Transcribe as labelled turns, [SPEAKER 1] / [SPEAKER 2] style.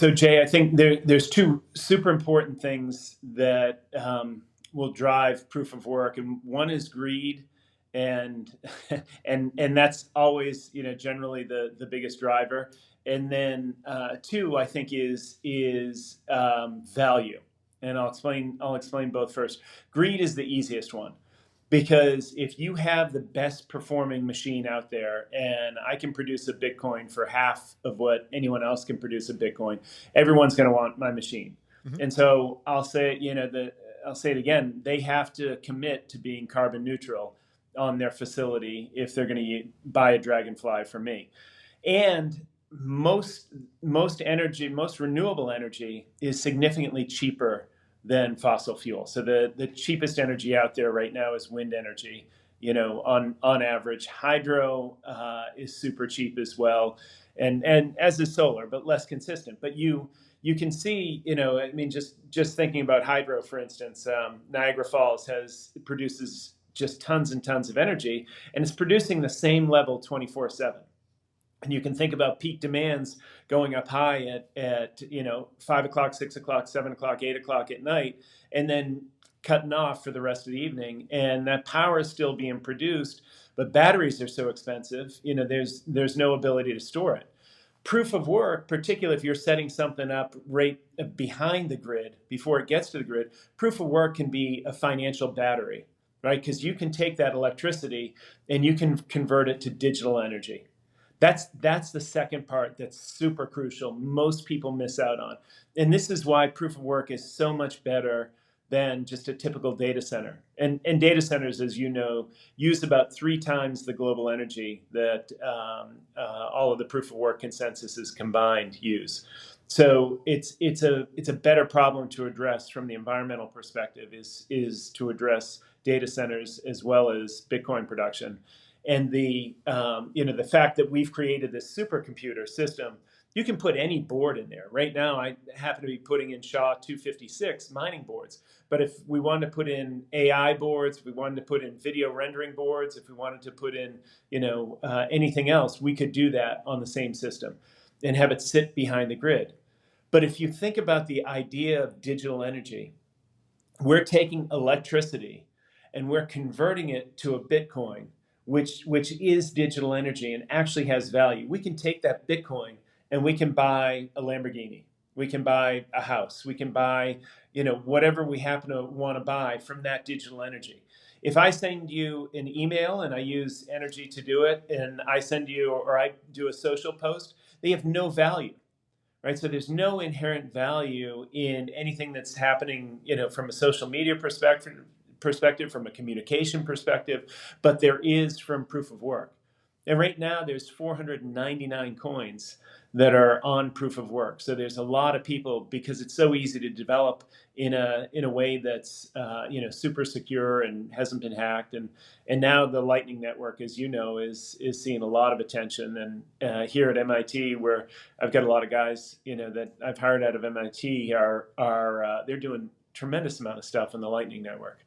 [SPEAKER 1] So Jay, I think there's two super important things that will drive proof of work, and one is greed, and and that's always generally the biggest driver, and then two I think is value, and I'll explain both first. Greed is the easiest one. Because if you have the best performing machine out there and I can produce a Bitcoin for half of what anyone else can produce a Bitcoin, everyone's going to want my machine. Mm-hmm. And so I'll say, I'll say it again, they have to commit to being carbon neutral on their facility if they're going to buy a DragonFly from me. And most renewable energy is significantly cheaper than fossil fuel. So the cheapest energy out there right now is wind energy, on average. Hydro is super cheap as well, and as is solar, but less consistent. But you can see, just thinking about hydro, for instance, Niagara Falls produces just tons and tons of energy, and it's producing the same level 24/7. And you can think about peak demands going up high at 5 o'clock, 6 o'clock, 7 o'clock, 8 o'clock at night, and then cutting off for the rest of the evening. And that power is still being produced, but batteries are so expensive, there's no ability to store it. Proof of work, particularly if you're setting something up right behind the grid, before it gets to the grid, proof of work can be a financial battery, right? Because you can take that electricity and you can convert it to digital energy. That's the second part that's super crucial. Most people miss out on. And this is why proof of work is so much better than just a typical data center. And data centers, as you know, use about 3 times the global energy that all of the proof of work consensuses combined use. So it's a better problem to address from the environmental perspective is to address data centers as well as Bitcoin production. And the fact that we've created this supercomputer system, you can put any board in there. Right now, I happen to be putting in SHA 256 mining boards. But if we wanted to put in AI boards, if we wanted to put in video rendering boards, if we wanted to put in anything else, we could do that on the same system and have it sit behind the grid. But if you think about the idea of digital energy, we're taking electricity and we're converting it to a Bitcoin, which is digital energy and actually has value. We can take that Bitcoin and we can buy a Lamborghini. We can buy a house. We can buy, whatever we happen to want to buy from that digital energy. If I send you an email and I use energy to do it, and I send you, or I do a social post, they have no value, right? So there's no inherent value in anything that's happening, from a social media perspective, from a communication perspective, but there is from proof of work. And right now there's 499 coins that are on proof of work. So there's a lot of people, because it's so easy to develop in a way that's super secure and hasn't been hacked. And now the Lightning Network, as you know, is seeing a lot of attention. And here at MIT, where I've got a lot of guys that I've hired out of MIT, they're doing tremendous amount of stuff on the Lightning Network.